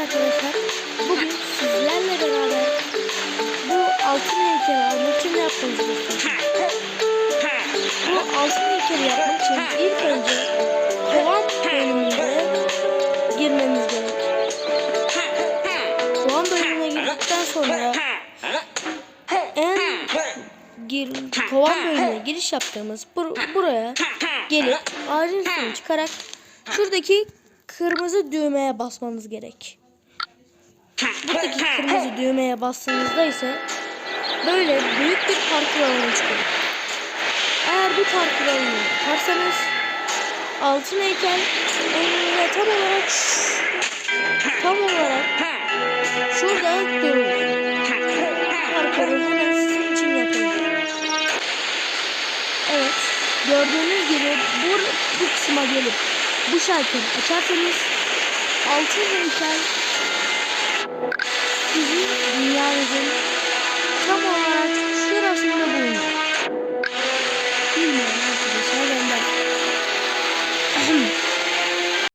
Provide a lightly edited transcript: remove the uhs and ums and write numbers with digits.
arkadaşlar. Bugün sizlerle beraber bu altın heykeli almak için ne yapmamızı göstereceğim. Bu altın heykeli yapmak için ilk önce kovan bölümünde girmeniz gerek. Kovan bölümüne girdikten sonra kovan bölümüne giriş yaptığımız buraya gelip ağacın üstüne çıkarak şuradaki kırmızı düğmeye basmanız gerek. Buradaki kırmızı düğmeye bastığınızda ise böyle büyük bir parkur alanı çıkıyor. Eğer bu parkur alanı yaparsanız altın heykel önünde tam olarak şurada durur. Parkuru hemen sizin için yapıyorum. Evet, gördüğünüz gibi bu kısma gelip bu şalteri açarsanız altın heykel